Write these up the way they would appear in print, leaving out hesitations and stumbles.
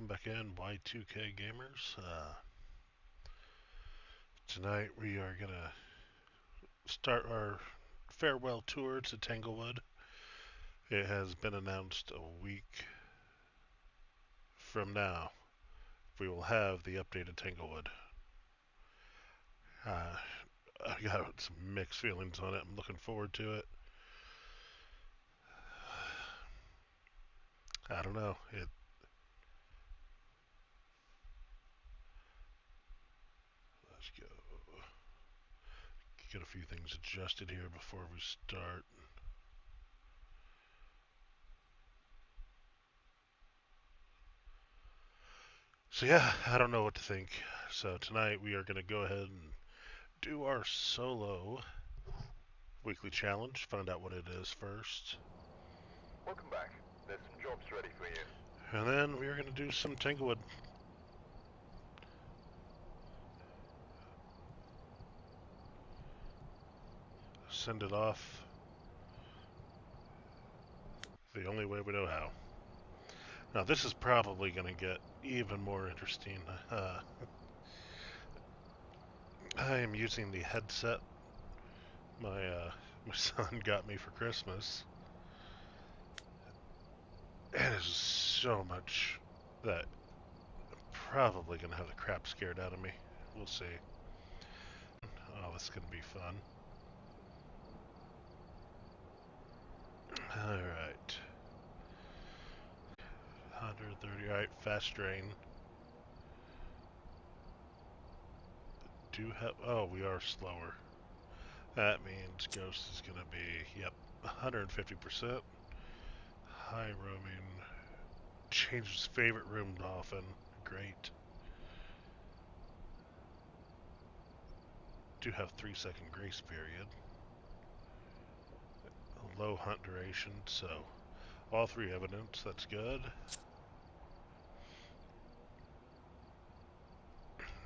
welcome back in, Y2K Gamers. Tonight we are going to start our farewell tour to Tanglewood. It has been announced a week from now we will have the updated Tanglewood. I've got some mixed feelings on it. I'm looking forward to it. I don't know. Let's go. Get a few things adjusted here before we start. So yeah, I don't know what to think. So tonight we are going to go ahead and do our solo weekly challenge. Find out what it is first. Welcome back. There's some jobs ready for you. And then we are going to do some Tanglewood. Send it off the only way we know how. Now this is probably going to get even more interesting. I am using the headset my son got me for Christmas. And it is so much that I'm probably going to have the crap scared out of me. We'll see. Oh, this is going to be fun. Alright. 130, alright, fast drain. Oh, we are slower. That means Ghost is going to be, yep, 150%. High roaming. Changes favorite room often. Great. Do have 3-second grace period. Low hunt duration, so all 3 evidence, that's good.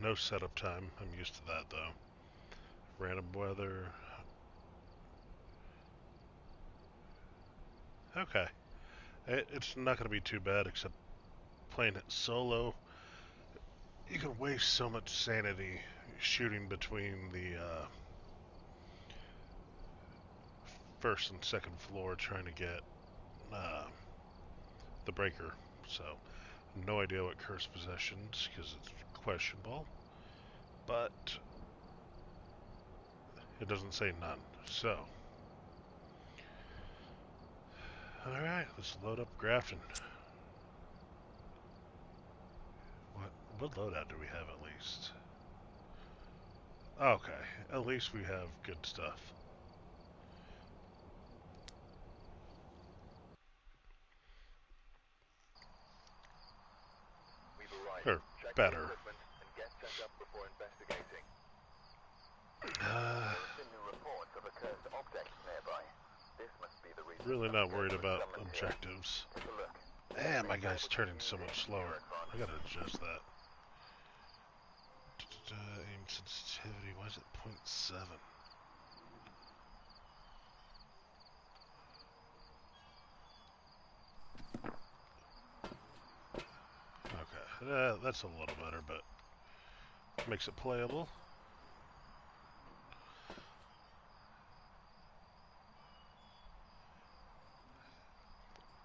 No setup time, I'm used to that though. Random weather. Okay. It's not going to be too bad, except playing it solo. You can waste so much sanity shooting between the first and second floor trying to get the breaker. So, no idea what cursed possessions, because it's questionable. But it doesn't say none. So, alright, let's load up Grafton. What loadout do we have at least? Okay, at least we have good stuff. We've arrived. Or Check better. the equipment and get set up before investigating. There are some new reports of a cursed object nearby. This must be the reason. Really not worried about objectives. Take a look. Man, my guy's turning so much slower. I gotta adjust that. Aim sensitivity, why is it 0.7? Okay, that's a little better, but makes it playable.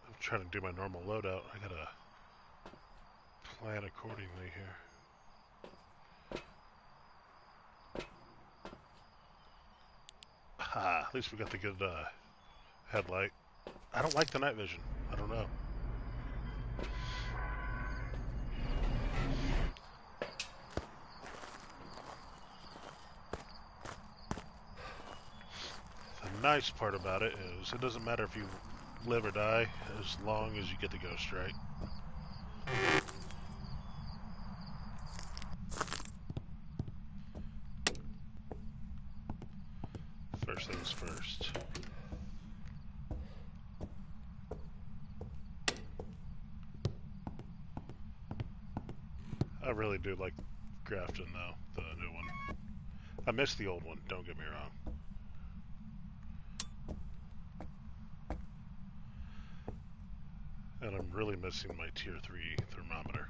I'm trying to do my normal loadout. I gotta plan accordingly here. Ah, at least we got the good headlight. I don't like the night vision. I don't know. The nice part about it is it doesn't matter if you live or die as long as you get the ghost right. First things first. I really do like Grafton though, the new one. I miss the old one, don't get me wrong. And I'm really missing my tier 3 thermometer.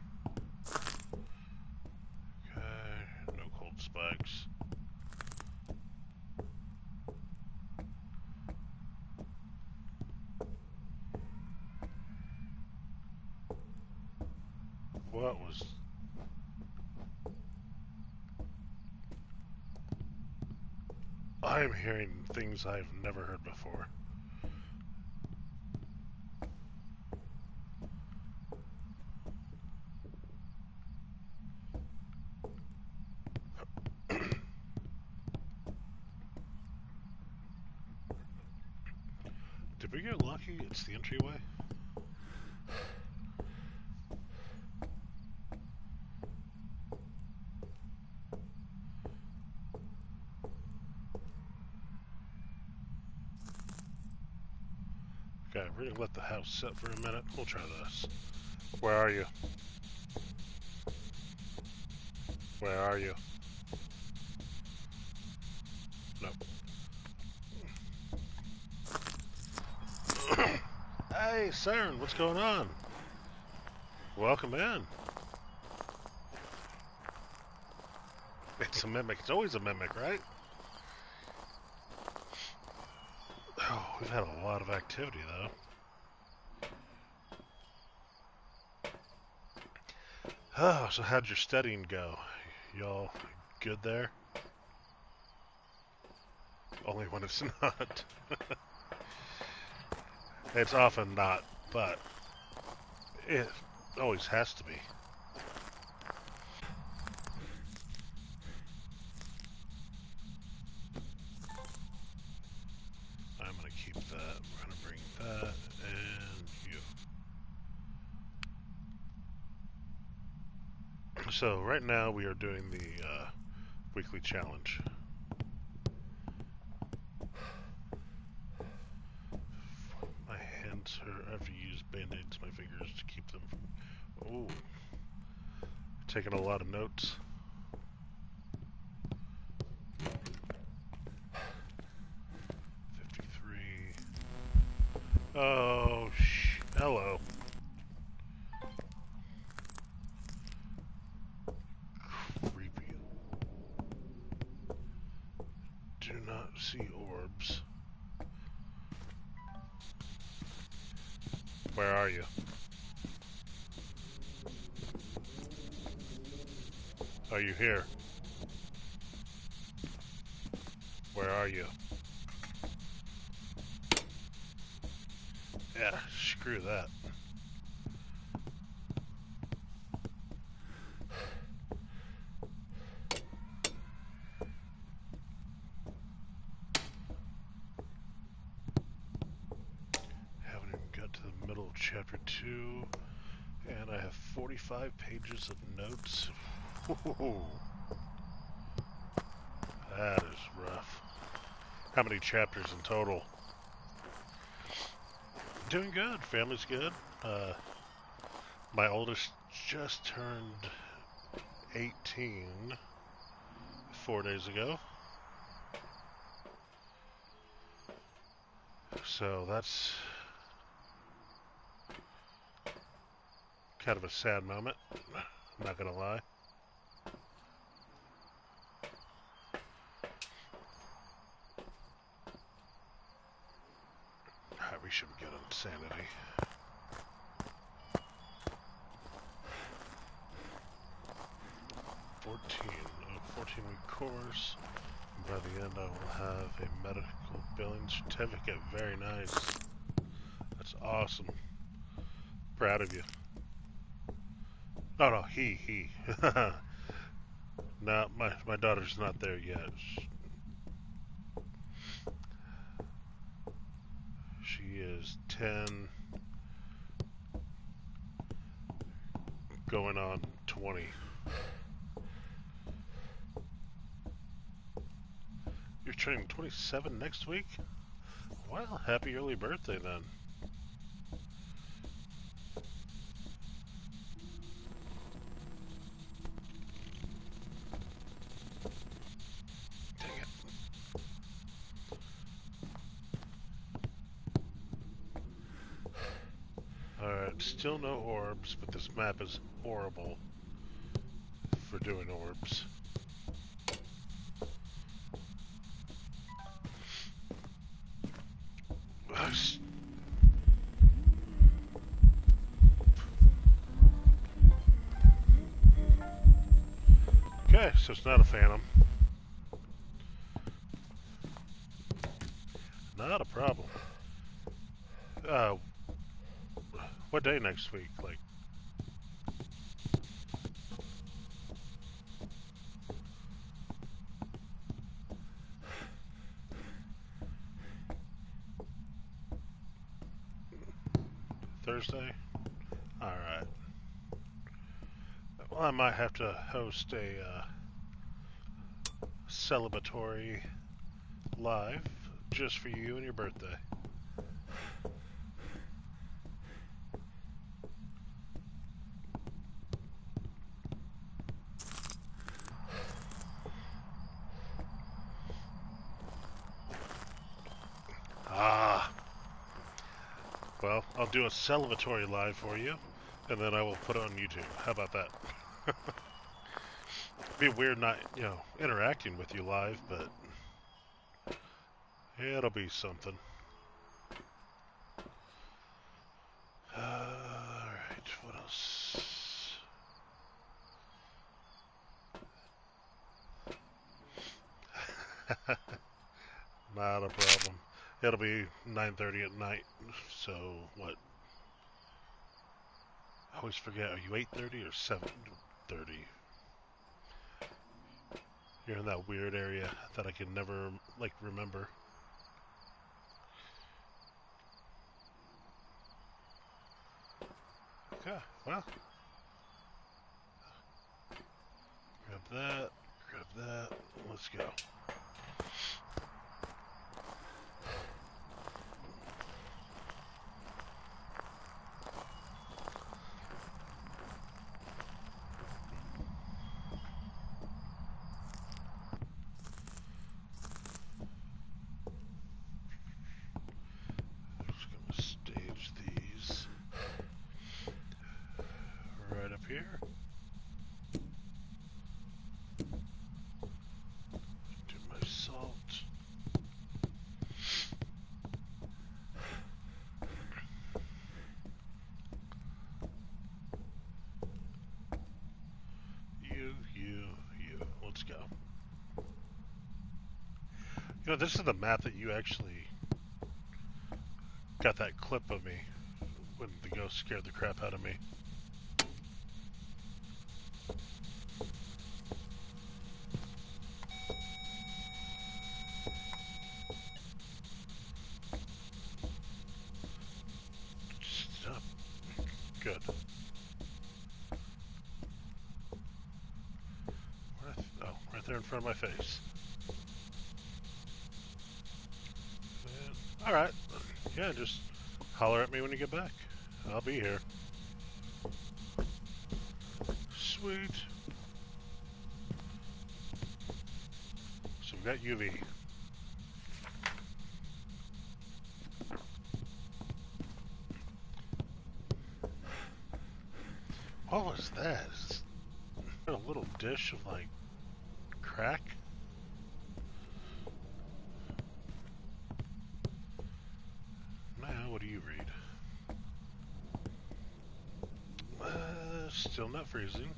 What was... I'm hearing things I've never heard before. Did we get lucky? It's the entryway? Okay, we're gonna let the house sit for a minute. We'll try this. Where are you? Where are you? Nope. Hey, Siren, what's going on? Welcome in. It's a mimic. It's always a mimic, right? Oh, we've had a lot of activity, though. Oh, so how'd your studying go? Y'all good there? Only when it's not. It's often not, but it always has to be. I'm going to keep that. We're going to bring that and you. So right now we are doing the weekly challenge. My hands hurt. I have to use band-aids, my fingers, to keep them from... Oh. Taking a lot of notes. Oh, hello. Creepy. Do not see orbs. Where are you? Are you here? Where are you? Yeah, screw that. Haven't even got to the middle of chapter 2, and I have 45 pages of notes. Whoa. That is rough. How many chapters in total? Doing good. Family's good. My oldest just turned 18 4 days ago. So that's kind of a sad moment. I'm not gonna lie. Alright, we should get on sanity. A 14-week course. And by the end I will have a medical billing certificate. Very nice. That's awesome. Proud of you. No, he. No, my daughter's not there yet. She is 10, going on 20. You're turning 27 next week? Well, happy early birthday then. Dang it. Alright, still no orbs, but this map is horrible for doing orbs. Okay, so it's not a phantom. Not a problem. Uh, what day next week? Like, Thursday? Alright. Well, I might have to host a celebratory live just for you and your birthday. Ah. Well, I'll do a celebratory live for you, and then I will put it on YouTube. How about that? Be weird not, interacting with you live, but yeah, it'll be something. Alright, what else? Not a problem. It'll be 9:30 at night, so what? I always forget, are you 8:30 or 7:30? You're in that weird area that I can never, remember. Okay, well. Grab that, let's go. Just gonna stage these right up here. Do my salt. You. Let's go. This is the map that you actually got that clip of me when the ghost scared the crap out of me. Stop. Good. Right there in front of my face. Alright. Yeah, just holler at me when you get back. I'll be here. Sweet. So we got UV. What was that? Is a little dish of, crack? Now, what do you read? Still not freezing.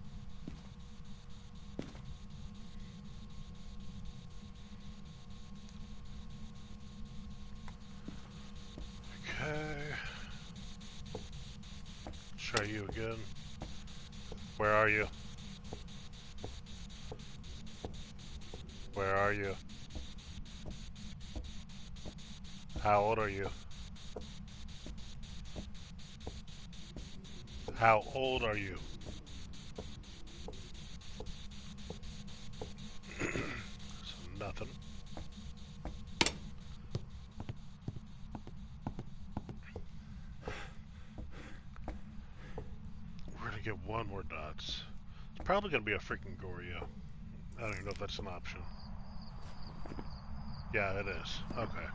Okay. Try you again. Where are you? Where are you? How old are you? How old are you? So nothing. We're gonna get one more dots. It's probably gonna be a freaking Goryo. I don't even know if that's an option. Yeah, it is. Okay.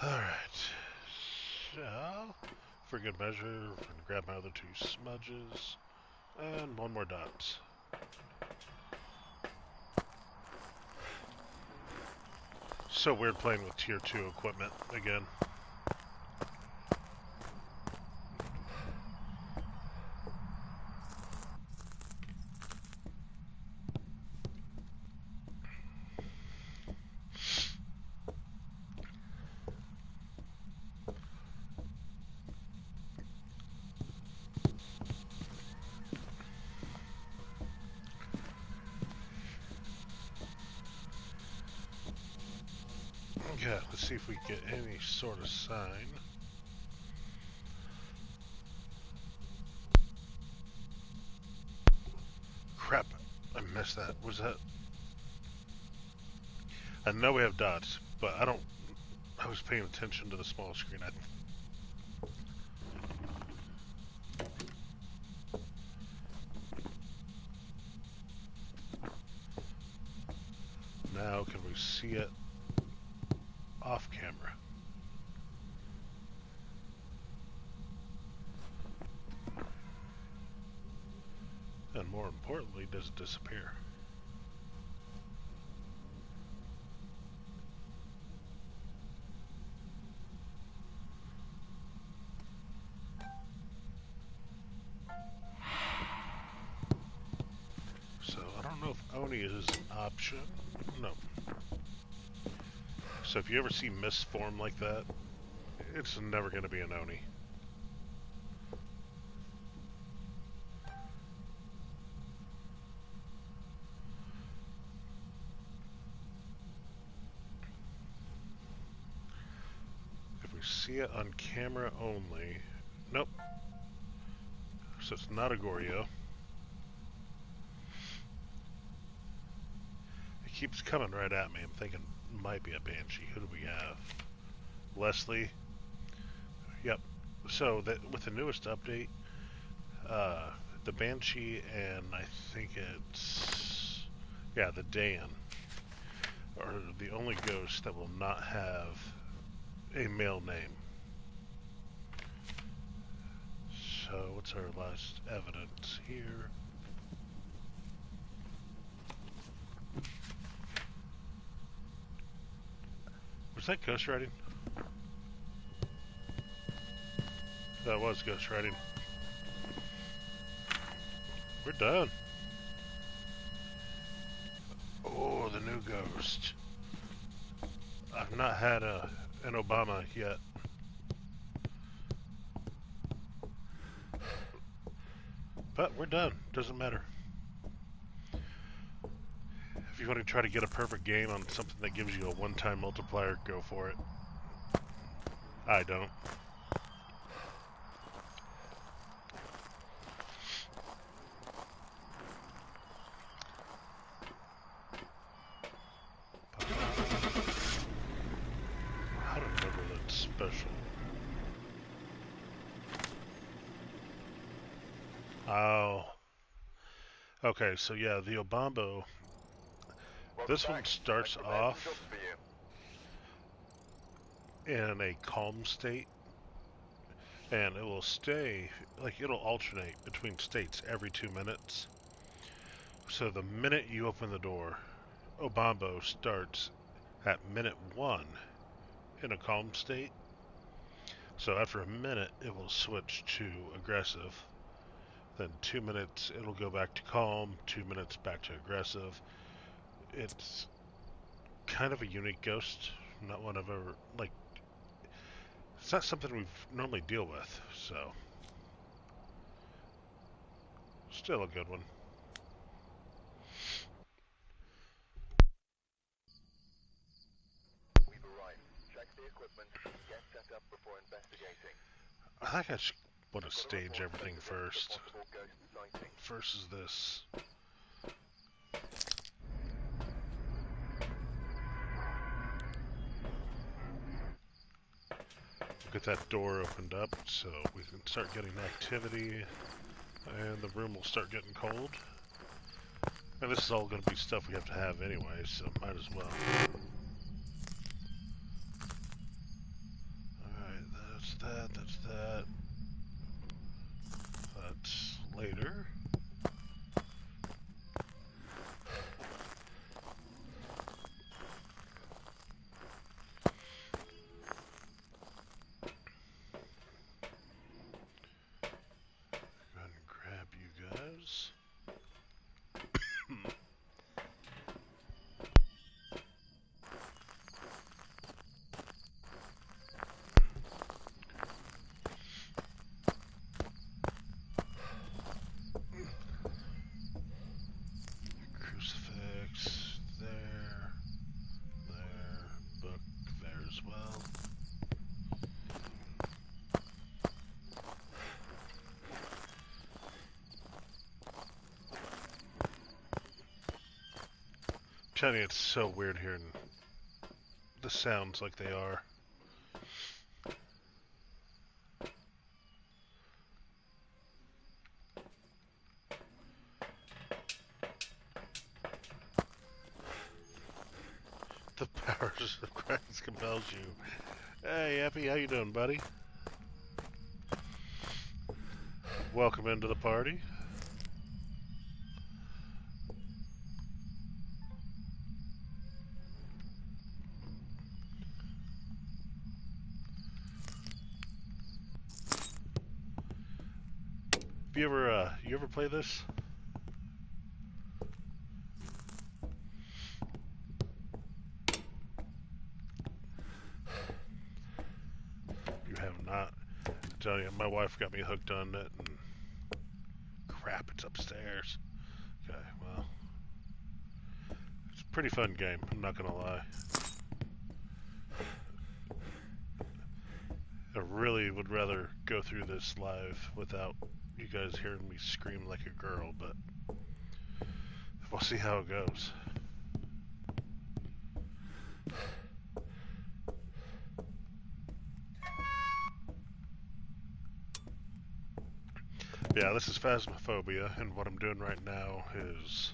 Alright. So, for good measure, we're gonna grab my other two smudges. And one more dot. So weird playing with tier 2 equipment again. Yeah, let's see if we get any sort of sign. Crap, I missed that. Was that? I know we have dots, but I was paying attention to the small screen. Now, can we see it off camera? And more importantly, does it disappear? So I don't know if Oni is an option. No. So if you ever see mist form like that, it's never going to be an Oni. If we see it on camera only, nope. So it's not a Goryo. It keeps coming right at me. I'm thinking it might be a Banshee. Who do we have? Leslie. Yep. So that with the newest update, the Banshee and I think it's the Dan are the only ghosts that will not have a male name. So what's our last evidence here? Was that ghostwriting? That was ghostwriting. We're done. Oh, the new ghost. I've not had an Obama yet. But we're done. Doesn't matter. If you want to try to get a perfect game on something that gives you a one-time multiplier, go for it. I don't. How to remember that special? Oh. Okay, so yeah, the Obambo. This one starts off in a calm state, and it will stay, like it'll alternate between states every 2 minutes. So the minute you open the door, Obambo starts at minute 1 in a calm state. So after a minute, it will switch to aggressive. Then 2 minutes, it'll go back to calm, 2 minutes back to aggressive. It's kind of a unique ghost. Not one I've ever, like, it's not something we normally deal with, so. Still a good one. We've arrived. Check the equipment. Get set up before investigating. I think I just want to stage everything first. First is this. Get that door opened up so we can start getting activity and the room will start getting cold. And this is all going to be stuff we have to have anyway, so might as well. Alright, that's that, that's that. That's later. telling you, it's so weird hearing the sounds like they are. The powers of Christ compels you. Hey, Epi, how you doing, buddy? Welcome into the party. You ever play this? You have not. I'm telling you, my wife got me hooked on it, and crap, it's upstairs. Okay, well, it's a pretty fun game. I'm not gonna lie. I really would rather go through this live without you guys hearing me scream like a girl, but we'll see how it goes. Yeah, this is Phasmophobia, and what I'm doing right now is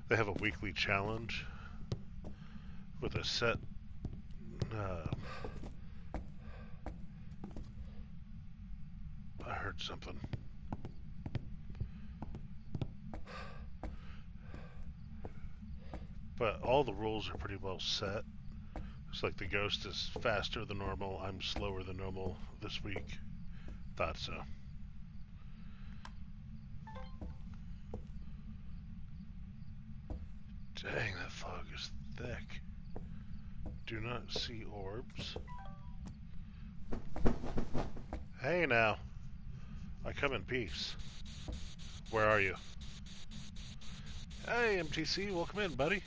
they have a weekly challenge with a set I heard something. But all the rules are pretty well set. It's like the ghost is faster than normal, I'm slower than normal this week. Thought so. Dang, that fog is thick. Do not see orbs. Hey now. I come in peace. Where are you? Hey, MTC, welcome in, buddy.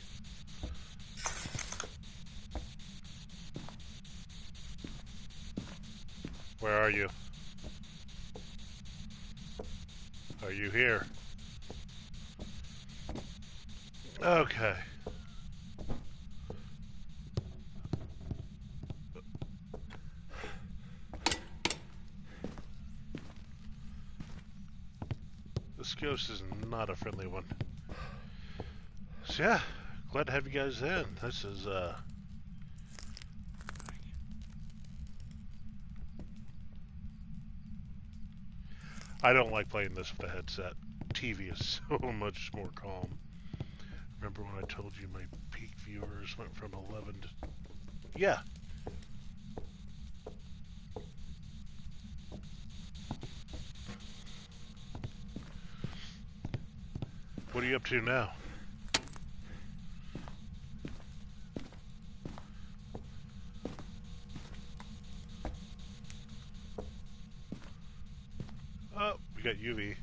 Where are you? Are you here? Okay. This ghost is not a friendly one. So yeah, glad to have you guys in. This is I don't like playing this with a headset. TV is so much more calm. Remember when I told you my peak viewers went from 11 to... Yeah. What are you up to now? Oh, we got UV.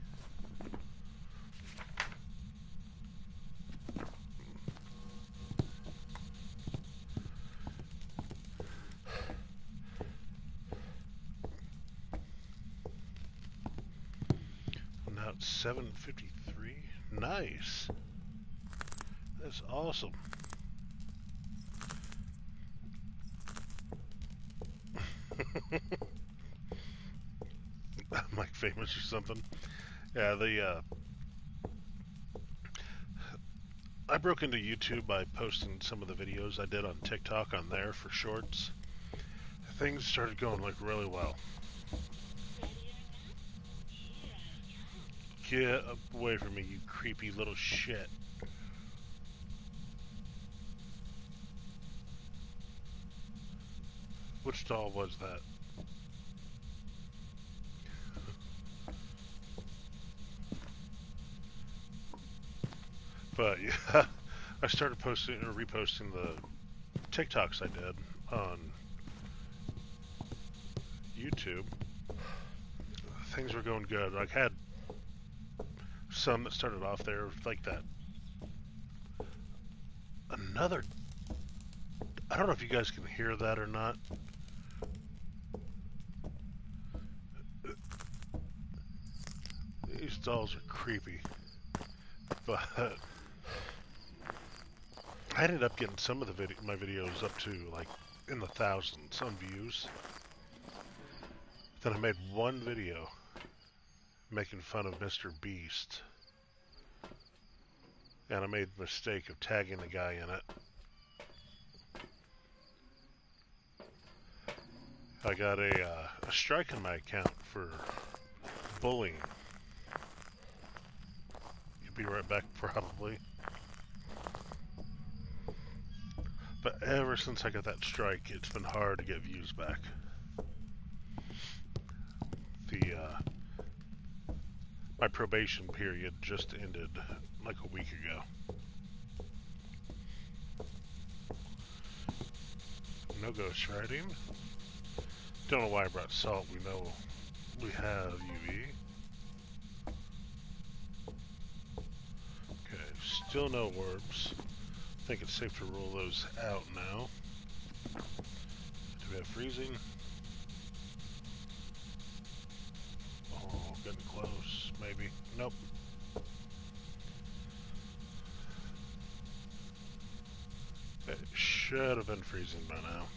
Now it's 7:53. Nice. That's awesome. I'm like famous or something. Yeah, I broke into YouTube by posting some of the videos I did on TikTok on there for shorts. Things started going like really well. Get away from me, you creepy little shit. Which doll was that? But yeah, I started posting or reposting the TikToks I did on YouTube. Things were going good. I had some that started off there like that. Another... I don't know if you guys can hear that or not. These dolls are creepy. But... I ended up getting some of my videos up to like in the thousands on views. Then I made one video making fun of Mr. Beast, and I made the mistake of tagging the guy in it. I got a strike in my account for bullying. You'll be right back, probably. But ever since I got that strike, it's been hard to get views back. My probation period just ended like a week ago. No ghost writing. Don't know why I brought salt. We know we have UV. Okay, still no orbs. I think it's safe to roll those out now. Do we have freezing? Oh, getting close. Maybe. Nope. It should have been freezing by now.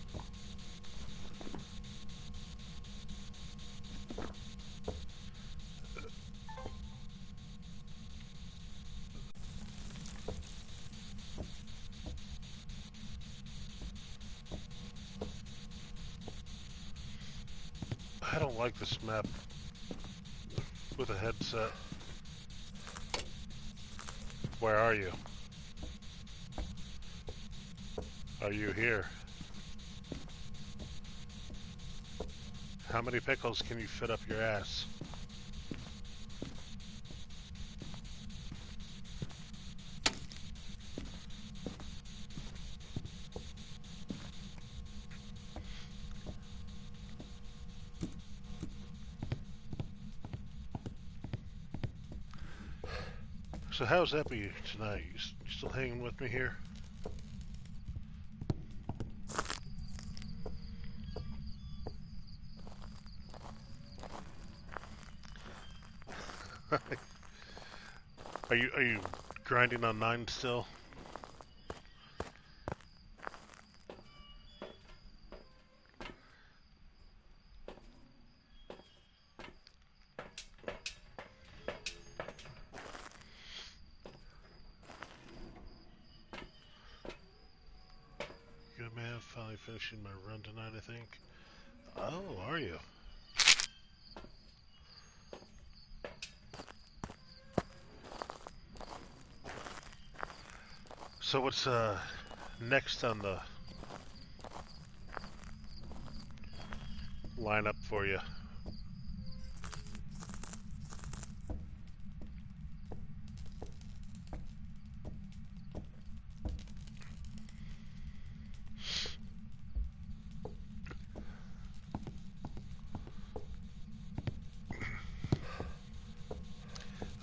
I don't like this map with a headset. Where are you? Are you here? How many pickles can you fit up your ass? So how's Epi tonight? You still hanging with me here? Are you grinding on 9 still? Good man, finally finishing my run tonight, I think. Oh, are you? So what's next on the lineup for you?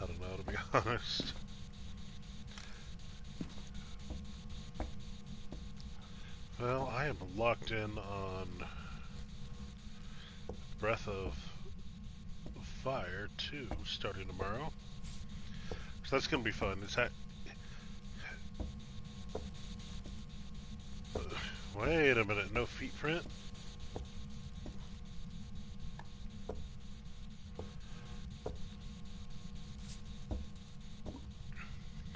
I don't know, to be honest. Well, I am locked in on Breath of Fire 2 starting tomorrow. So that's going to be fun. Wait a minute, no feet print?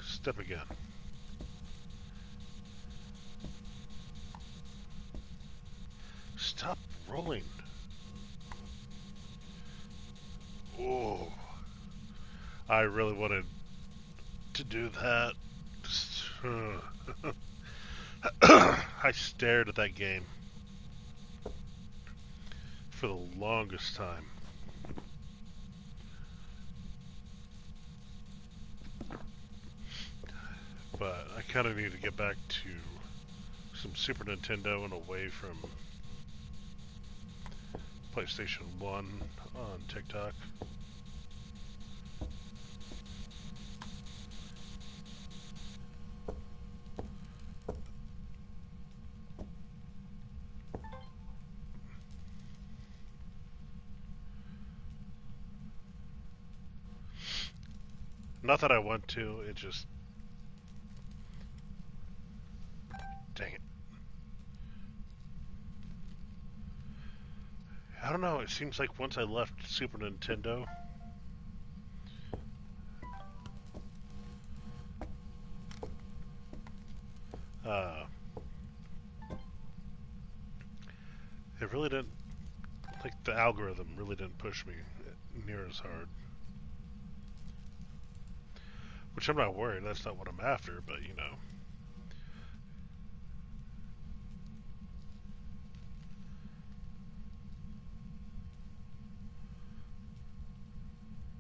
Step again. Stop rolling. Oh, I really wanted to do that. I stared at that game for the longest time. But I kind of need to get back to some Super Nintendo and away from PlayStation 1 on TikTok. Not that I want to, it just... Dang it. I don't know, it seems like once I left Super Nintendo, uh, it really didn't, like the algorithm really didn't push me near as hard. Which I'm not worried, that's not what I'm after, but you know.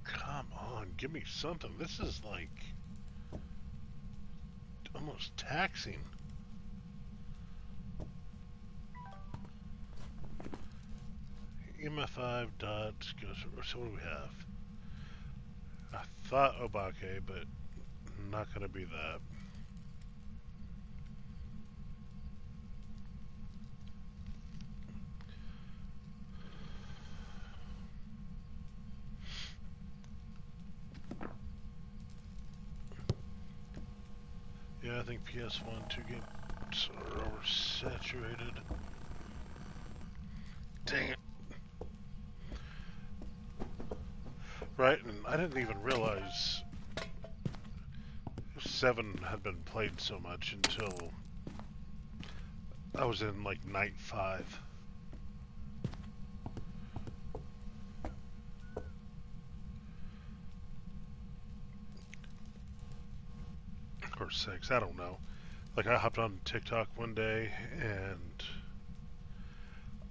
Come on, give me something. This is like almost taxing. EMF5 dots goes. So what do we have? I thought Obake, but not gonna be that. Yeah, I think PS1 2 games are oversaturated. Dang it. Right, and I didn't even realize 7 had been played so much until I was in like night 5. Or 6, I don't know. Like I hopped on TikTok one day and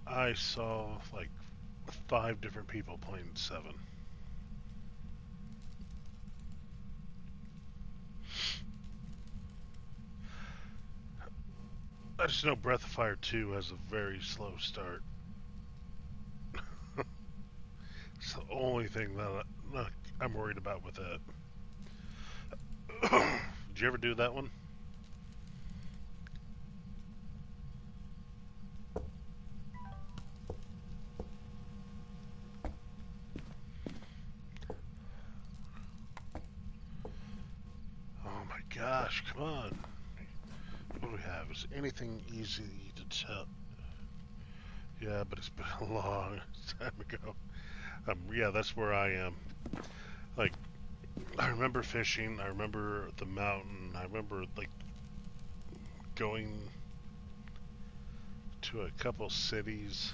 I saw like 5 different people playing 7. I just know Breath of Fire 2 has a very slow start. It's the only thing that I'm worried about with it. Did you ever do that one? Oh my gosh, come on. What do we have? Is anything easy to tell? Yeah, but it's been a long time ago. Yeah, that's where I am. Like, I remember fishing. I remember the mountain. I remember like going to a couple cities.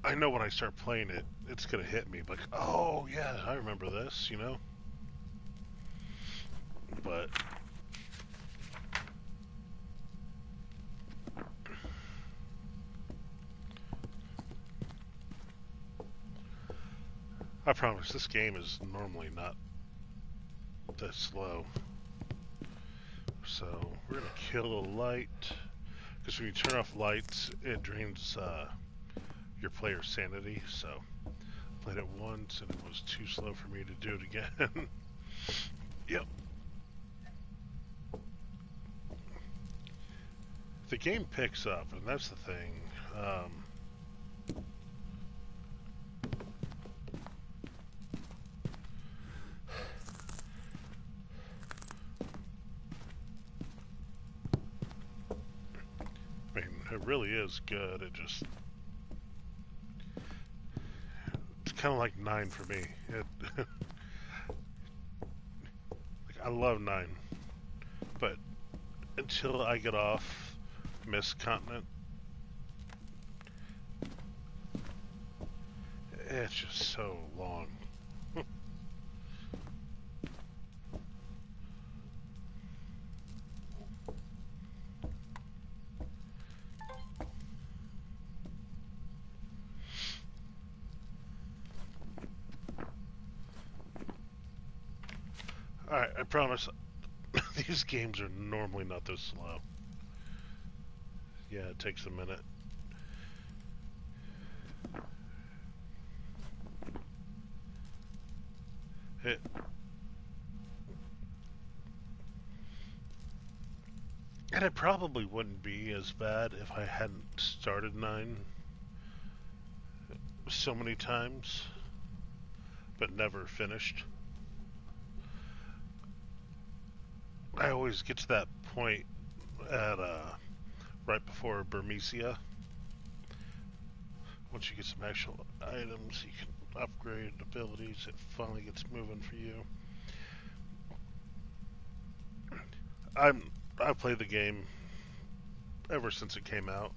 I know when I start playing it, it's gonna hit me. Like, oh yeah, I remember this. You know. But I promise this game is normally not this slow. So we're gonna kill a light, because when you turn off lights, it drains your player's sanity. So I played it once and it was too slow for me to do it again. Yep. The game picks up, and that's the thing. I mean, it really is good. It's kind of like 9 for me. Like, I love 9, but until I get off Mist Continent, it's just so long. Alright, I promise these games are normally not this slow. Yeah, it takes a minute. And it probably wouldn't be as bad if I hadn't started 9 so many times, but never finished. I always get to that point at right before Burmecia. Once you get some actual items, you can upgrade abilities. It finally gets moving for you. I've played the game ever since it came out.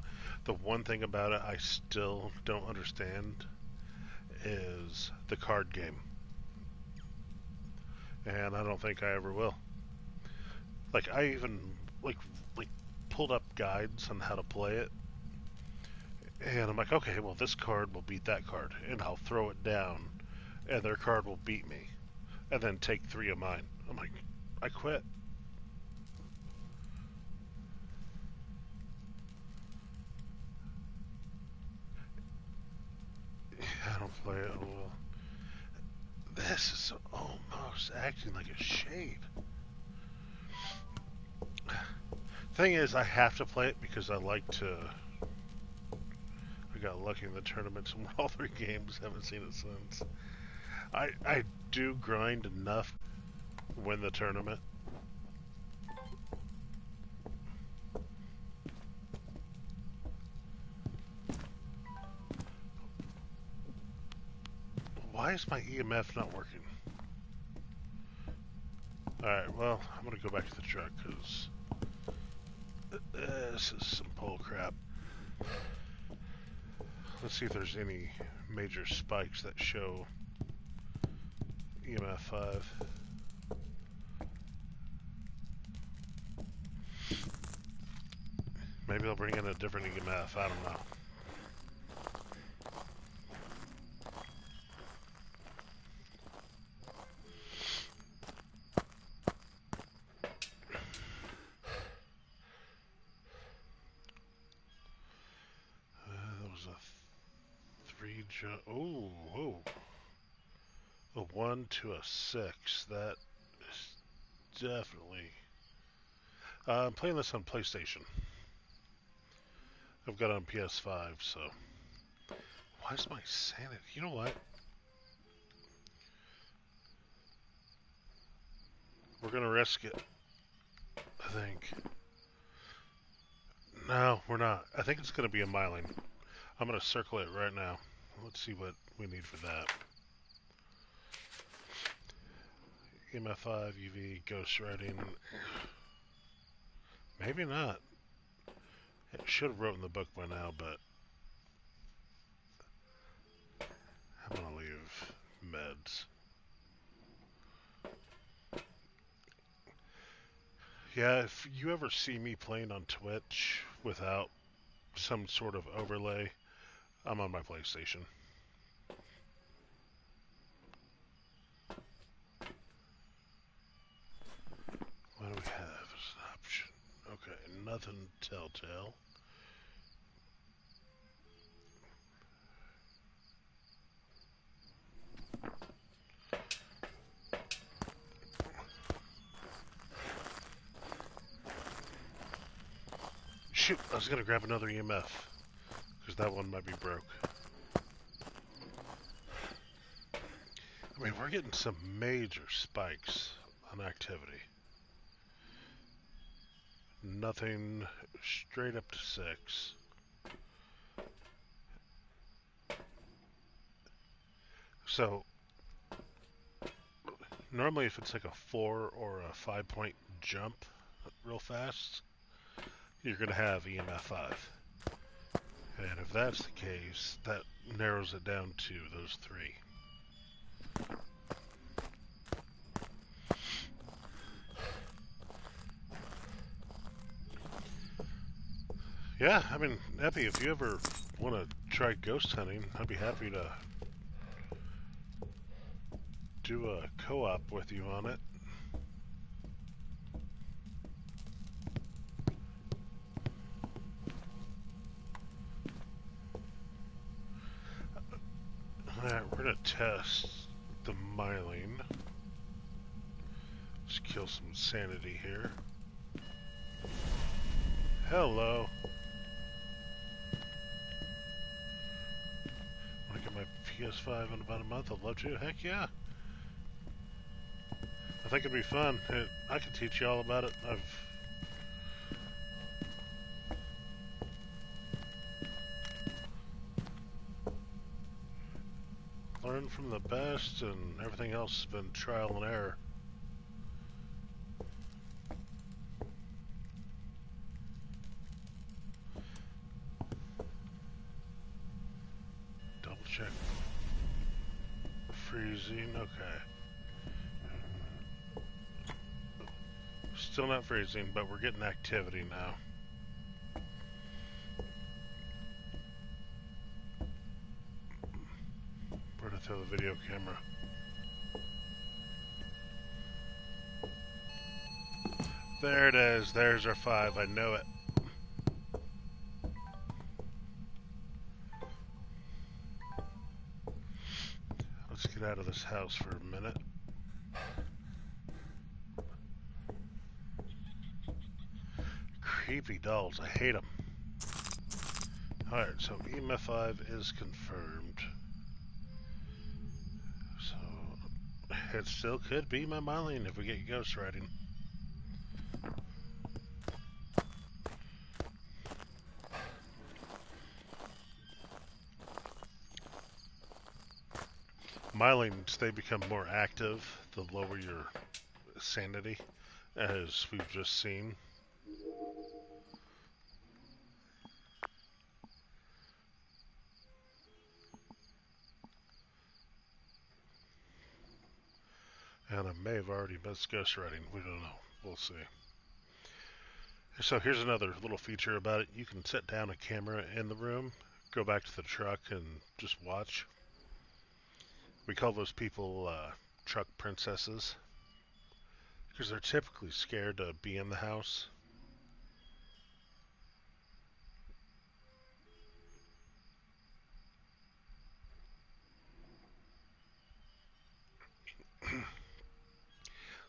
The one thing about it I still don't understand is the card game, and I don't think I ever will. Like I even like pulled up guides on how to play it, and I'm like, okay, well this card will beat that card, and I'll throw it down, and their card will beat me, and then take 3 of mine. I'm like, I quit. I don't play it well. This is almost acting like a shade. Thing is, I have to play it because I like to. I got lucky in the tournaments and won all 3 games. Haven't seen it since. I do grind enough to win the tournament. Why is my EMF not working? Alright, well, I'm gonna go back to the truck because this is some bull crap. Let's see if there's any major spikes that show EMF 5. Maybe they'll bring in a different EMF, I don't know. That was a 3 jump. Oh, whoa. A 1 to a 6. That is definitely. I'm playing this on PlayStation. I've got it on PS5, so. Why is my sanity? You know what? We're gonna risk it. I think. No, we're not. I think it's gonna be a myling. I'm gonna circle it right now. Let's see what we need for that. EMF 5, UV, ghost writing. Maybe not. It should have wrote in the book by now, but I'm gonna leave meds. Yeah, if you ever see me playing on Twitch without some sort of overlay, I'm on my PlayStation. What do we have as an option? Okay, nothing telltale. Shoot, I was gonna grab another EMF, because that one might be broke. I mean, we're getting some major spikes on activity. Nothing straight up to 6. So, normally if it's like a 4 or a 5 point jump real fast, you're going to have EMF 5. And if that's the case, that narrows it down to those 3. Yeah, I mean, Epi, if you ever want to try ghost hunting, I'd be happy to do a co-op with you on it. Alright, we're going to test the myling. Let's kill some sanity here. Hello. Want to get my PS5 in about a month? I'd love to. Heck yeah. I think it'd be fun. I could teach you all about it. I've learned from the best, and everything else has been trial and error. Double check. Freezing, okay. Still not freezing, but we're getting activity now. Where to throw the video camera? There it is. There's our 5. I know it. Let's get out of this house for a minute. Creepy dolls. I hate them. Alright, so EMF 5 is confirmed. So, it still could be my Marlene if we get ghost writing. Marlenes, they become more active the lower your sanity, as we've just seen. And I may have already missed ghost writing. We don't know. We'll see. So here's another little feature about it. You can set down a camera in the room, go back to the truck, and just watch. We call those people truck princesses, because they're typically scared to be in the house.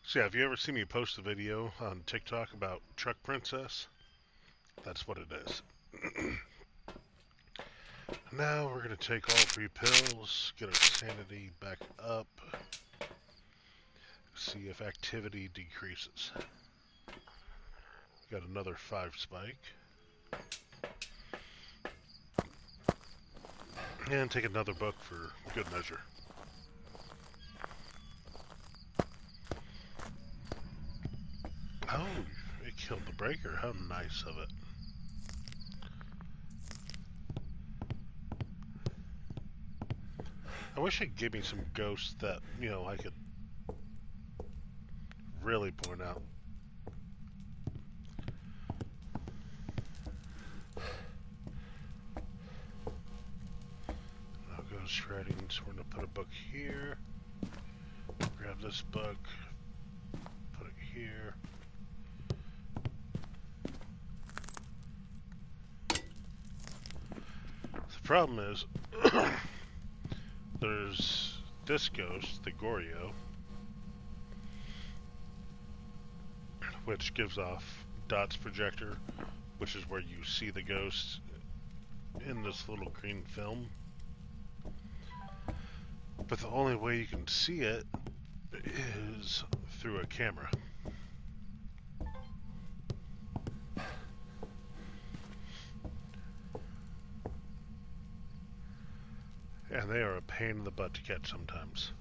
So yeah, have you ever seen me post a video on TikTok about Truck Princess? That's what it is. Now we're going to take all 3 pills, get our sanity back up, see if activity decreases. Got another 5 spike. And take another book for good measure. Oh, it killed the breaker. How nice of it. I wish it'd give me some ghosts that, you know, I could really point out. Now ghost writing, so we're going to put a book here. Grab this book. Put it here. The problem is, there's this ghost, the Goryo, which gives off dots projector, which is where you see the ghost in this little green film. But the only way you can see it is through a camera. And they are a pain in the butt to catch sometimes.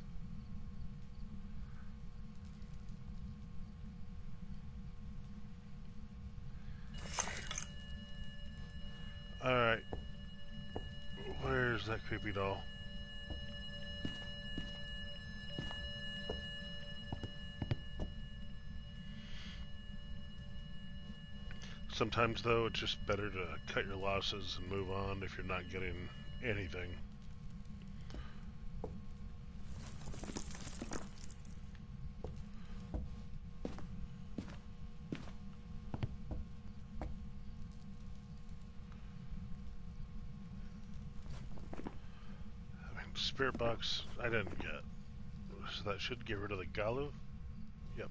Alright. Where's that creepy doll? Sometimes, though, it's just better to cut your losses and move on if you're not getting anything. I mean, Spirit Box, I didn't get. So that should get rid of the Galu? Yep.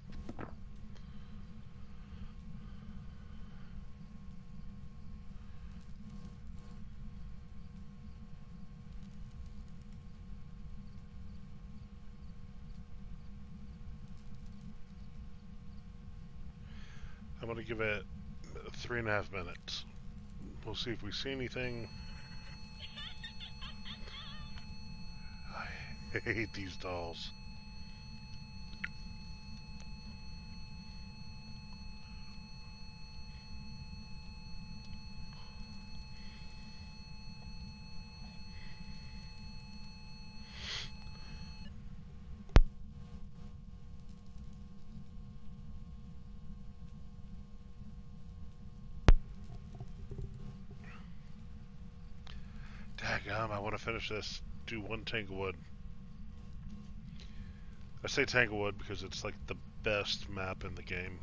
I'm going to give it 3.5 minutes. We'll see if we see anything. I hate these dolls. Daggum, I want to finish this. Do one Tanglewood. I say Tanglewood because it's like the best map in the game.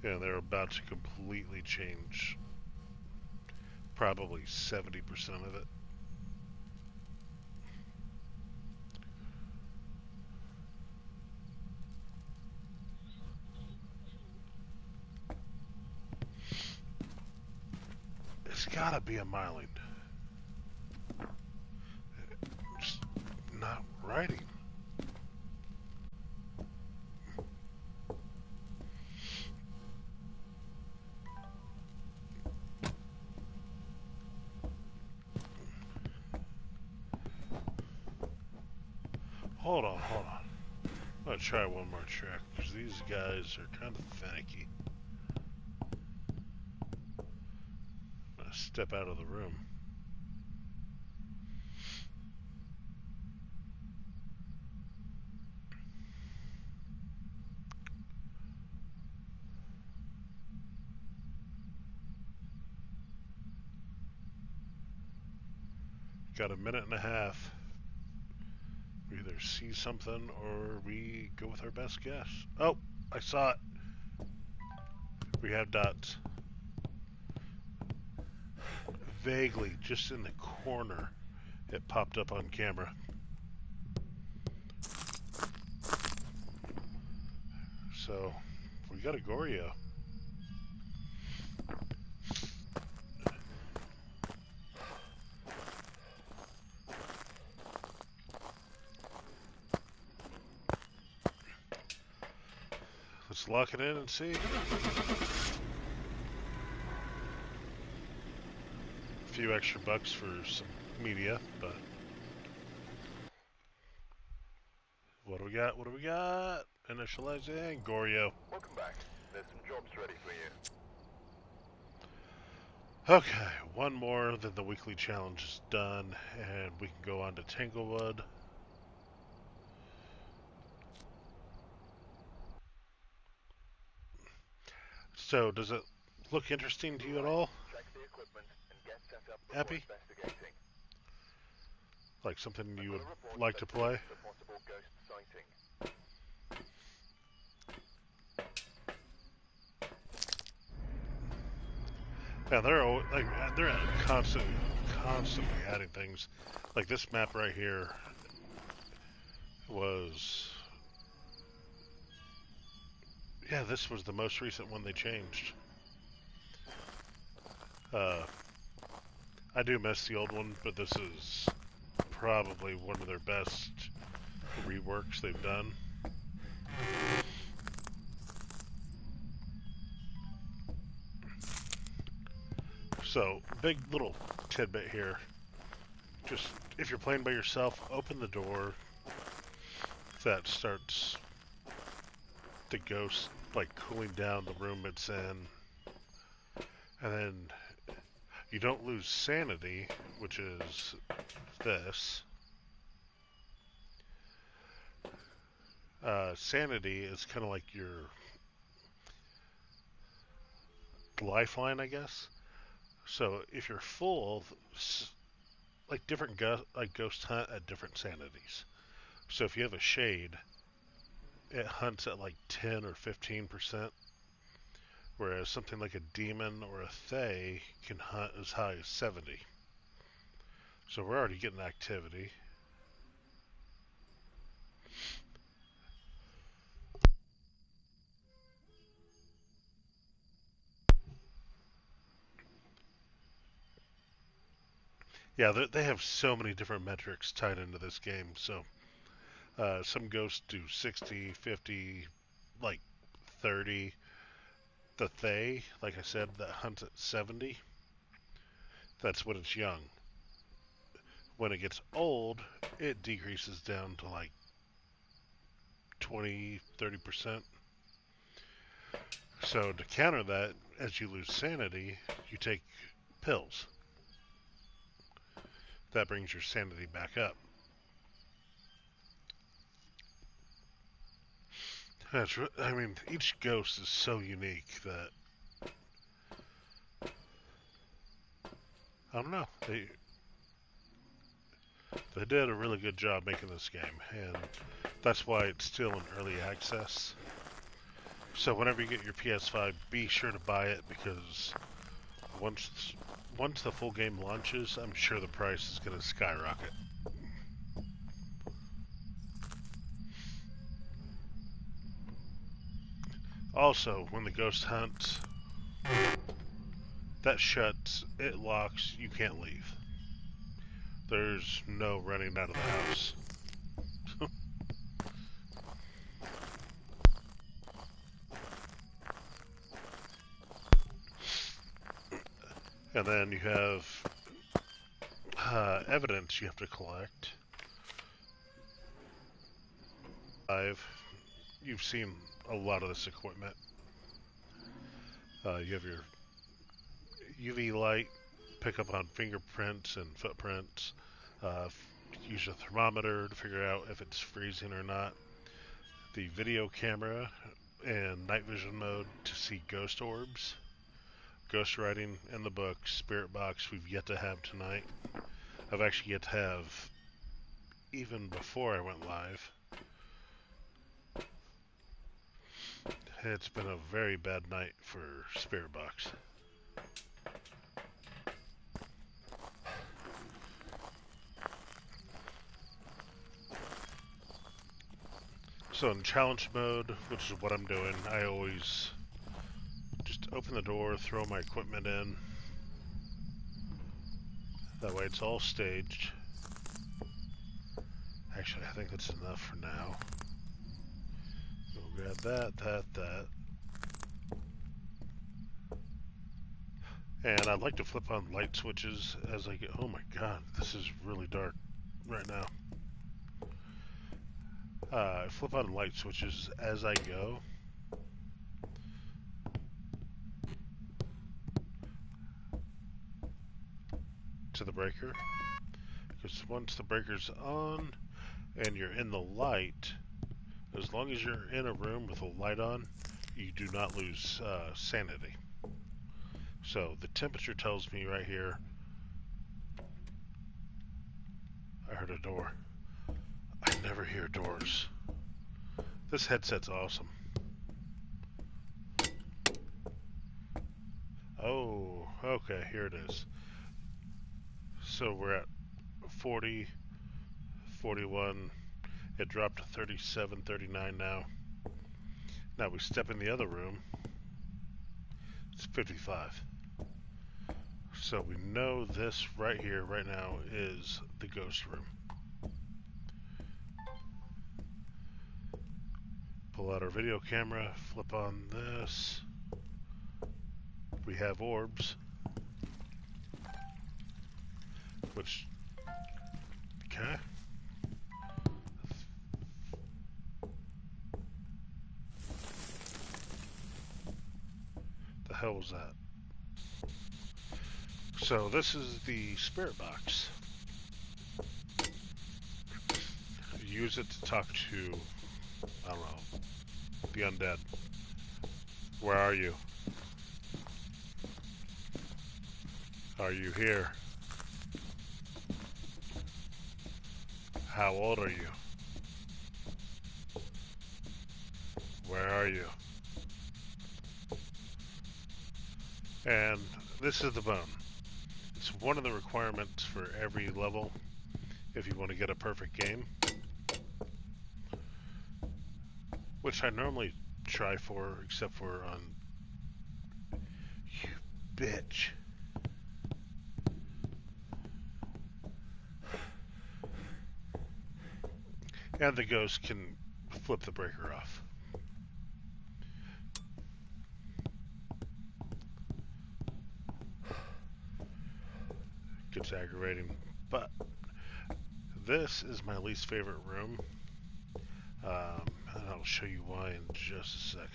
Yeah, they're about to completely change probably 70% of it. It's gotta be a Myling. Just not writing. Hold on. I'm gonna try one more trick because these guys are kind of finicky. I'm gonna step out of the room. Got a minute and a half. We either see something or we go with our best guess. Oh, I saw it. We have dots. Vaguely, just in the corner, it popped up on camera. So, we got a Goryo. Let's lock it in and see. A few extra bucks for some media, but what do we got? What do we got? Initializing Goryo. Welcome back. There's some jobs ready for you. Okay, one more, then the weekly challenge is done, and we can go on to Tanglewood. So, does it look interesting to you at all? Check the equipment and get set up before Happy? investigating. Like something you I've would got a report like to play? of a possible ghost sighting. Yeah, they're constantly adding things. Like this map right here was, yeah, this was the most recent one they changed. I do miss the old one, but this is probably one of their best reworks they've done. So, big little tidbit here. Just, if you're playing by yourself, open the door. That starts the ghost, like, cooling down the room it's in. And then you don't lose sanity, which is this. Sanity is kind of like your lifeline, I guess. So if you're full, like different ghosts hunt at different sanities. So if you have a shade, it hunts at like 10 or 15%, whereas something like a demon or a fae can hunt as high as 70. So we're already getting activity. Yeah, they have so many different metrics tied into this game. So some ghosts do 60, 50, like 30. the Thay, like I said, that hunts at 70, that's when it's young. When it gets old, it decreases down to like 20, 30%. So to counter that, as you lose sanity, you take pills. That brings your sanity back up. I mean, each ghost is so unique that I don't know. They did a really good job making this game, and that's why it's still in early access. So whenever you get your PS5, be sure to buy it, because once the full game launches, I'm sure the price is going to skyrocket. Also, when the ghost hunts, that shuts, it locks, you can't leave. There's no running out of the house. And then you have evidence you have to collect. You've seen a lot of this equipment. You have your UV light, pick up on fingerprints and footprints. Use a thermometer to figure out if it's freezing or not. The video camera and night vision mode to see ghost orbs. Ghost writing in the book, spirit box we've yet to have tonight. I've actually yet to have even before I went live. It's been a very bad night for spirit box. So in challenge mode, which is what I'm doing, I always just open the door, throw my equipment in. That way it's all staged. Actually, I think that's enough for now. We'll grab that. And I'd like to flip on light switches as I get... Oh my god, this is really dark right now. Flip on light switches as I go. To the breaker. Because once the breaker's on and you're in the light, as long as you're in a room with a light on, you do not lose sanity. So the temperature tells me right here. I heard a door. I never hear doors. This headset's awesome. Oh, okay, here it is. So we're at 40, 41. It dropped to 37, 39 now. Now we step in the other room. It's 55. So we know this right here, right now, is the ghost room. Pull out our video camera, flip on this. We have orbs. Which, okay. The hell was that? So this is the spirit box. Use it to talk to, I don't know, the undead. Where are you? Are you here? How old are you? Where are you? And this is the bone. It's one of the requirements for every level if you want to get a perfect game. Which I normally try for, except for on... You bitch. And the ghost can flip the breaker off. gets aggravating. But this is my least favorite room, and I'll show you why in just a second.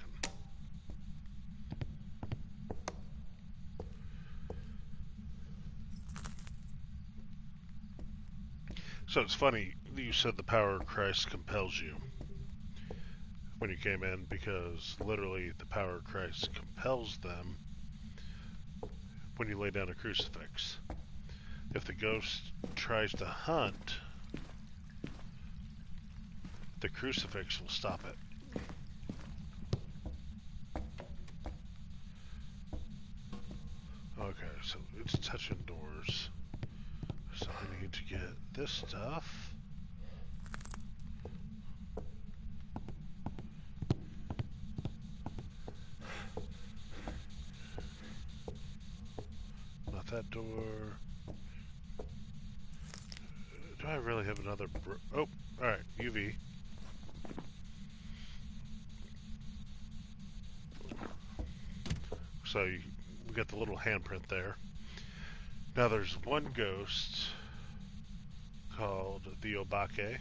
So it's funny you said the power of Christ compels you when you came in, because literally the power of Christ compels them when you lay down a crucifix. If the ghost tries to hunt, the crucifix will stop it. Okay, so it's touching doors. So I need to get this stuff. Not that door. Do I really have another... Oh, alright, UV. So we got the little handprint there. Now there's one ghost called the Obake.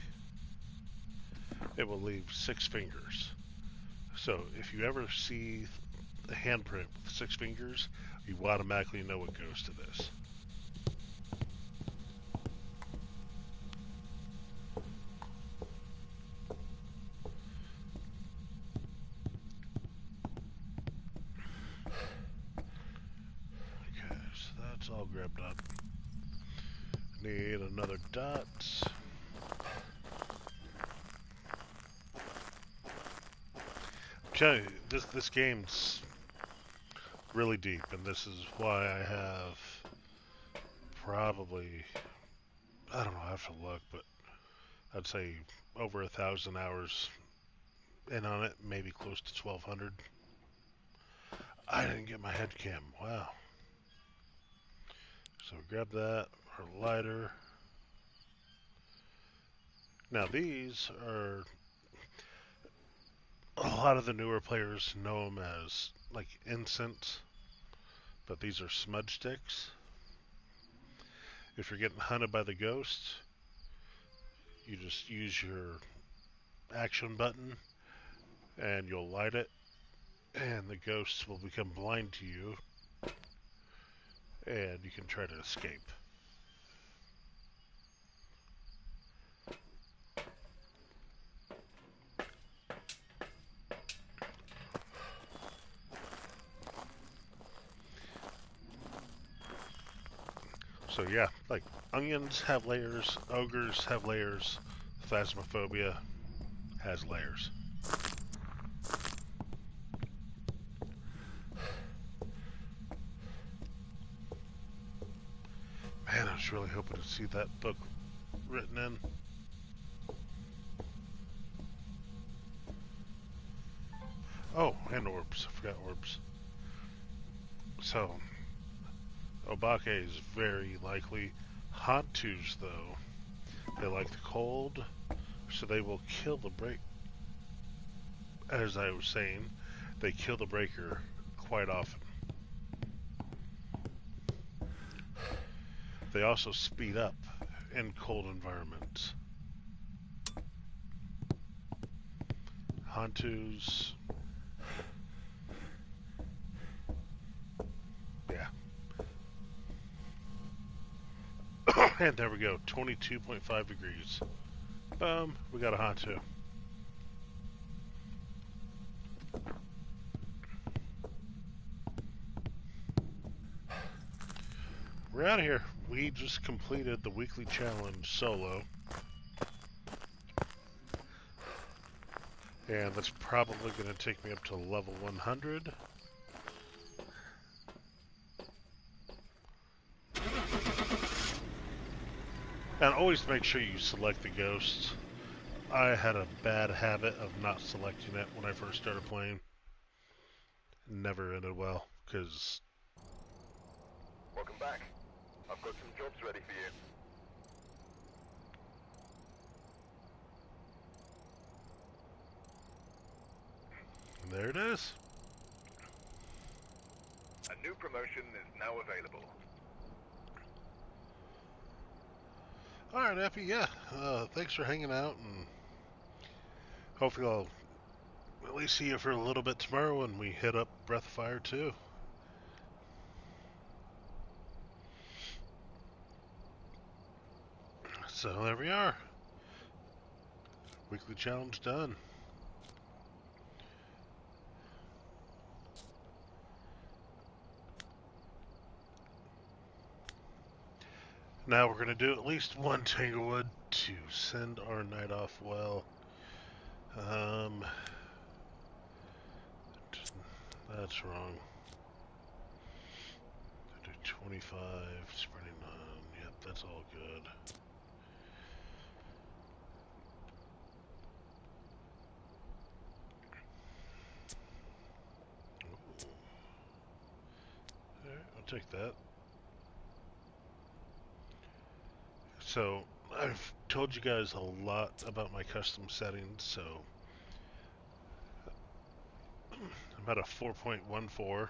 It will leave 6 fingers. So if you ever see a handprint with 6 fingers, you automatically know what ghost it is. Okay, so that's all grabbed up. Need another dot. I'm telling you, this game's really deep, and this is why I have probably, I don't know, I have to look, but I'd say over 1,000 hours in on it, maybe close to 1,200. I didn't get my head cam. Wow. So grab that, our lighter. Now these are, a lot of the newer players know them as like incense, but these are smudge sticks. If you're getting hunted by the ghost, you just use your action button and you'll light it, and the ghosts will become blind to you, and you can try to escape. So yeah, like onions have layers, ogres have layers, Phasmophobia has layers. Man, I was really hoping to see that book written in. Oh, and orbs. I forgot orbs. So, Obake is very likely. Hantus, though, they like the cold, so they will kill the break. As I was saying, they kill the breaker quite often. They also speed up in cold environments. Hantus. Yeah. And there we go, 22.5 degrees. Boom, we got a Hantu. We're out of here. We just completed the weekly challenge solo. And that's probably going to take me up to level 100. And always make sure you select the ghosts. I had a bad habit of not selecting it when I first started playing. Never ended well, because... Welcome back. I've got some jobs ready for you. there it is. A new promotion is now available. All right, Epi. Yeah. Thanks for hanging out, and hopefully I'll at least see you for a little bit tomorrow when we hit up Breath of Fire 2. So there we are. Weekly challenge done. Now we're gonna do at least one Tanglewood to send our night off well. Um, that's wrong. Do 25, spreading on. Yep, that's all good. Ooh. Alright, I'll take that. So, I've told you guys a lot about my custom settings, so I'm at a 4.14.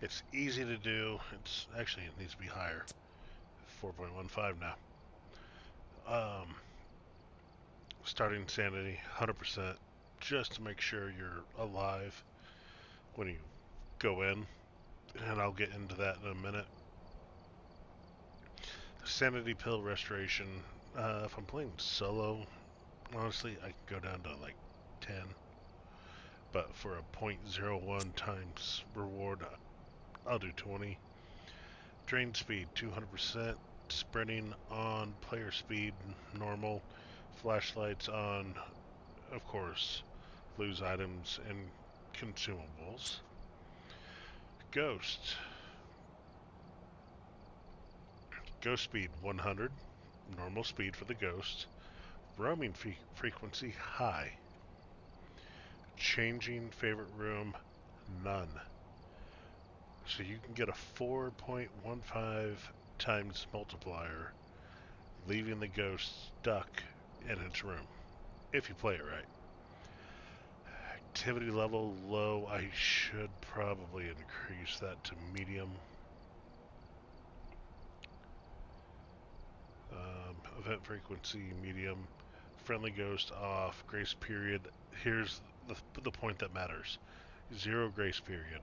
It's easy to do. It's actually, it needs to be higher. 4.15 now. Starting sanity, 100%, just to make sure you're alive when you go in, and I'll get into that in a minute. Sanity pill restoration. If I'm playing solo, honestly, I can go down to like 10. But for a .01 times reward, I'll do 20. Drain speed, 200%. Sprinting on, player speed, normal. Flashlights on, of course. Lose items and consumables. Ghost. Ghost speed, 100. Normal speed for the ghost. Roaming frequency, high. Changing favorite room, none. So you can get a 4.15 times multiplier, leaving the ghost stuck in its room, if you play it right. Activity level low, I should probably increase that to medium. Event frequency, medium. Friendly ghost off. Grace period. Here's the point that matters. 0 grace period.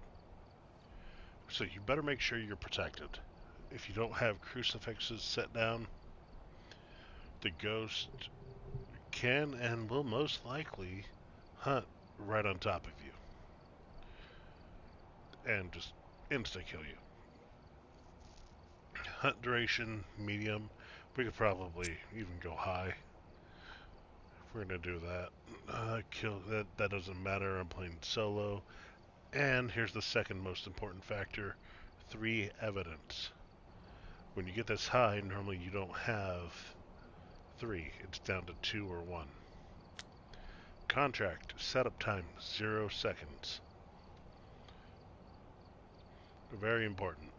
So you better make sure you're protected. If you don't have crucifixes set down, the ghost can and will most likely hunt right on top of you and just insta kill you. Hunt duration, medium. We could probably even go high. We're gonna do that. Kill that. That doesn't matter. I'm playing solo. And here's the second most important factor: 3 evidence. When you get this high, normally you don't have 3. It's down to 2 or 1. Contract setup time 0 seconds. Very important.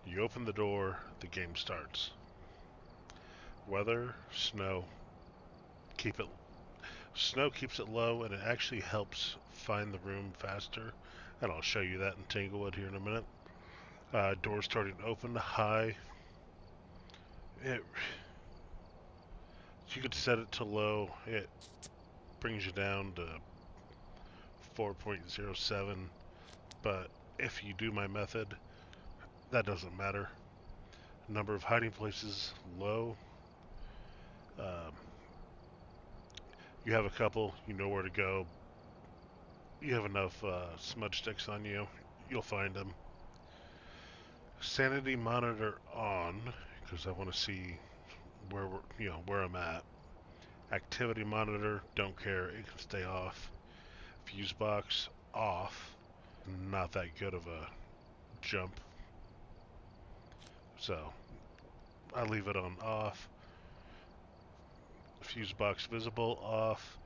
You open the door, the game starts. Weather, snow, keep it. Snow keeps it low, and it actually helps find the room faster. And I'll show you that in Tanglewood here in a minute. Doors starting to open high. You could set it to low. It brings you down to 4.07. But if you do my method, that doesn't matter. Number of hiding places low. Um, you have a couple. You know where to go. You have enough smudge sticks on you. You'll find them. Sanity monitor on, because I want to see where I'm at. Activity monitor, don't care, it can stay off. Fuse box off. Not that good of a jump, so I leave it on off. Fuse box visible off.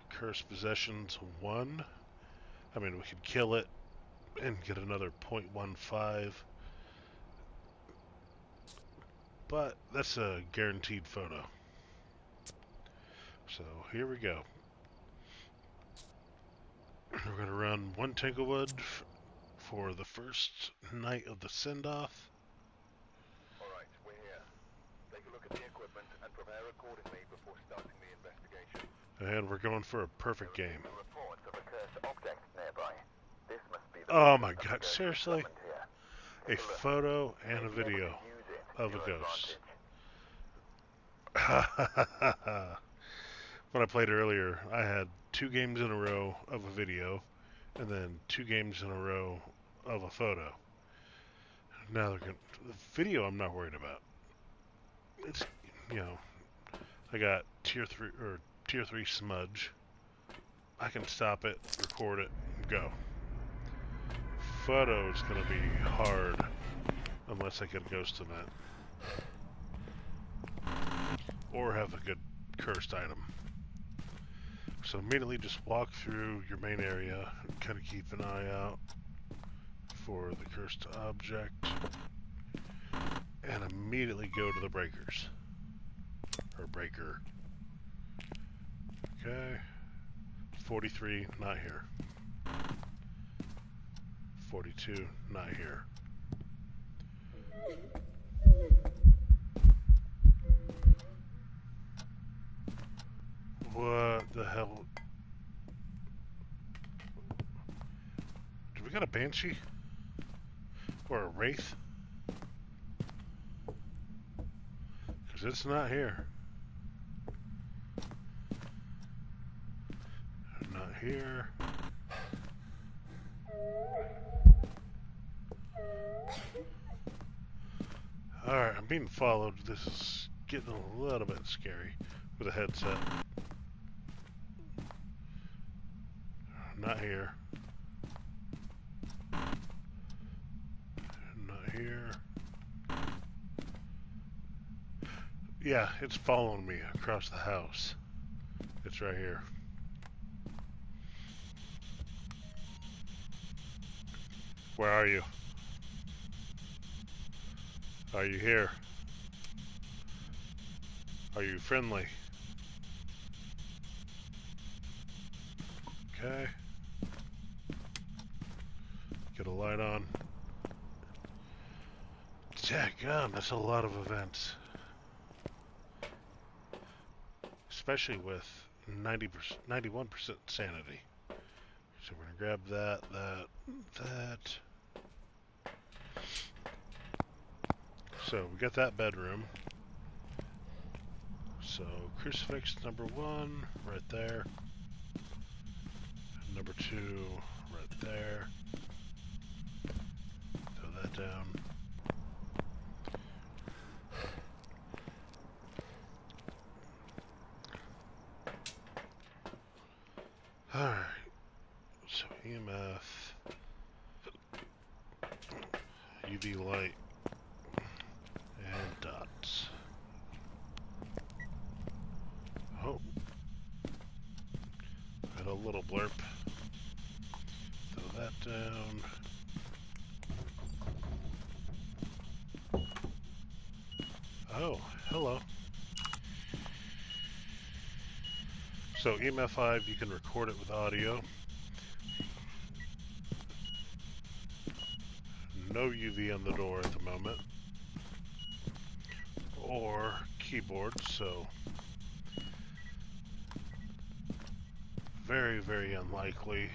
Cursed possessions 1. I mean, we could kill it and get another .15, but that's a guaranteed photo. So here we go. We're going to run 1 Tanglewood for the first night of the send-off. Prepare accordingly before starting the investigation. And we're going for a perfect game. Reports of a cursed object nearby. This must be the Oh my of the god, ghost seriously? summoned here. A photo and a video Use it of to a your ghost. advantage. When I played earlier, I had 2 games in a row of a video, and then 2 games in a row of a photo. Now they're going the video I'm not worried about. It's, you know, I got tier 3 smudge. I can stop it, record it, and go. Photo is going to be hard unless I get a ghost event or have a good cursed item. So immediately just walk through your main area and kind of keep an eye out for the cursed object and immediately go to the breakers. Or breaker. Okay. 43, not here. 42, not here. What the hell? Do we got a banshee? Or a wraith? Because it's not here. Not here. Alright, I'm being followed. This is getting a little bit scary with a headset. Not here. Not here. Yeah, it's following me across the house. It's right here. Where are you? Are you here? Are you friendly? Okay. Get a light on. Dadgum, that's a lot of events. Especially with 90%, 91% sanity. So we're gonna grab that. So we got that bedroom. So crucifix number 1, right there. Number 2, right there. Throw that down. Alright. So EMF, UV light, and dots. Oh. Got a little blurb. Throw that down. Oh, hello. So EMF 5, you can record it with audio. No UV on the door at the moment. Or keyboard, so very, very unlikely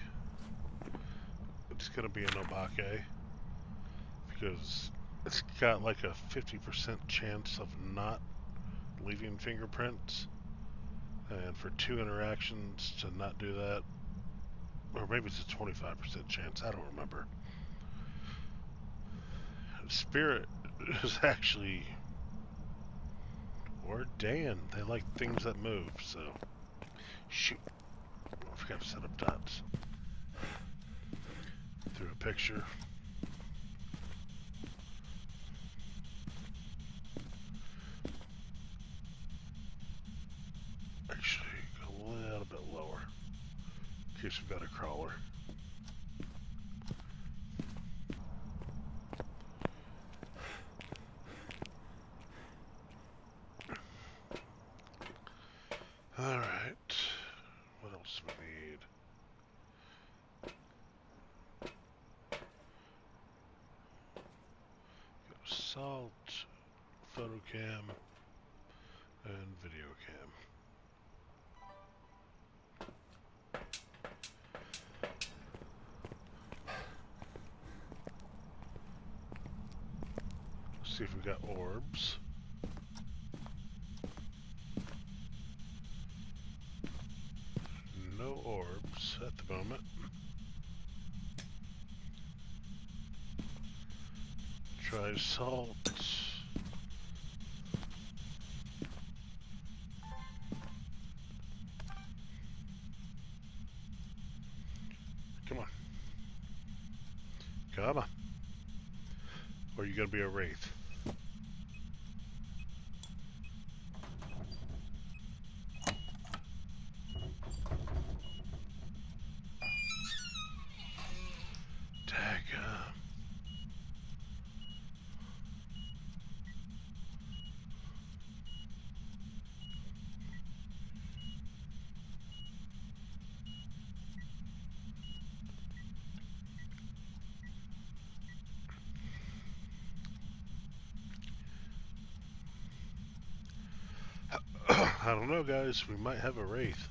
it's going to be an Obake, because it's got like a 50% chance of not leaving fingerprints, and for 2 interactions to not do that, or maybe it's a 25% chance, I don't remember. Spirit is actually, or Dan, they like things that move, so shoot, I forgot to set up dots. Through a picture. Actually, go a little bit lower, in case we've got a crawler. Alright, what else do we need? Salt, photo cam, And video cam. See if we got orbs. No orbs at the moment. Try salt. Come on. Come on. Or are you gonna be a wraith? Daggum. I don't know, guys. We might have a wraith.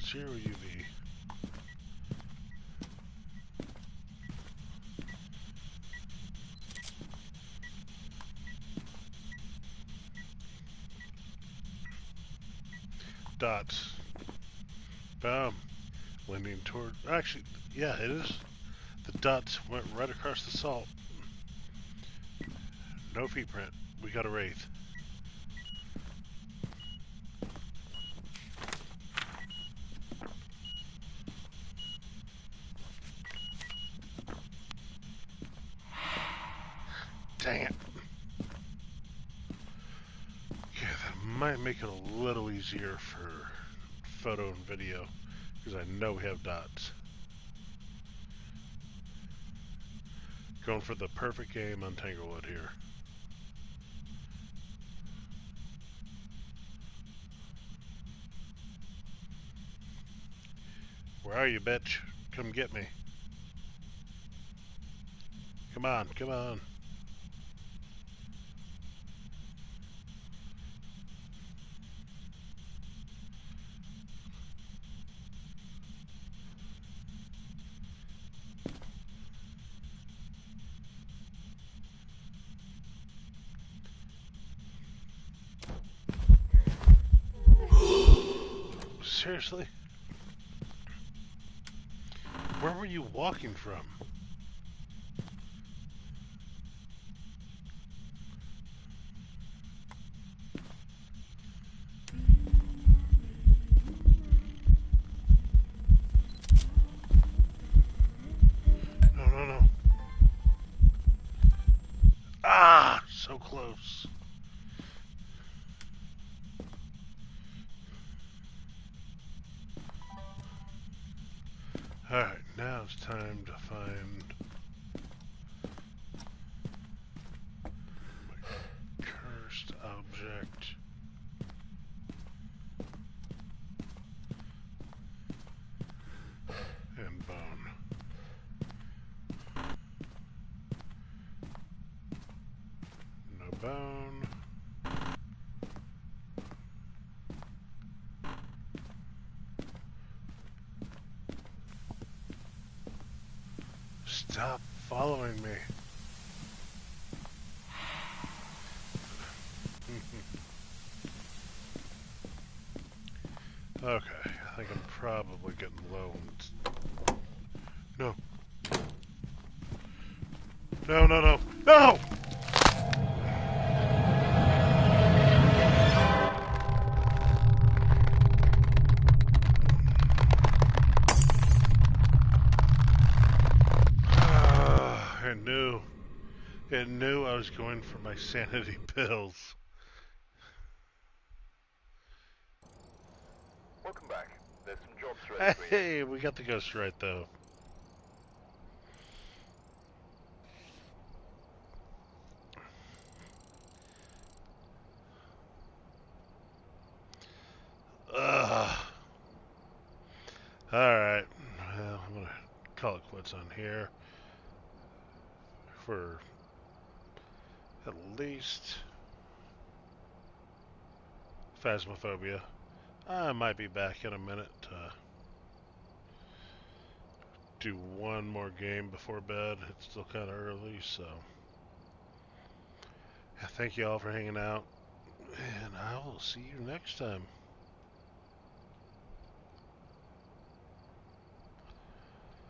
Zero UV. Dots. Boom. Leaning toward. Actually, yeah, it is. The dots went right across the salt. No feet print. We got a wraith. Dang it. Yeah, that might make it a little easier for photo and video, because I know we have dots. Going for the perfect game on Tanglewood here. Where are you, bitch? Come get me. Come on, come on. Seriously? Where were you walking from? No, no, no. Ah, so close. Alright, now it's time to find my cursed object. And bone. No bone. Stop following me. Okay, I think I'm probably getting low. No. No, no, no. No! It knew I was going for my sanity pills. Welcome back. There's some jobs ready for you. Hey, we got the ghost right though. minutes on here for at least Phasmophobia. I might be back in a minute to do one more game before bed. It's still kind of early, so thank you all for hanging out, and I will see you next time.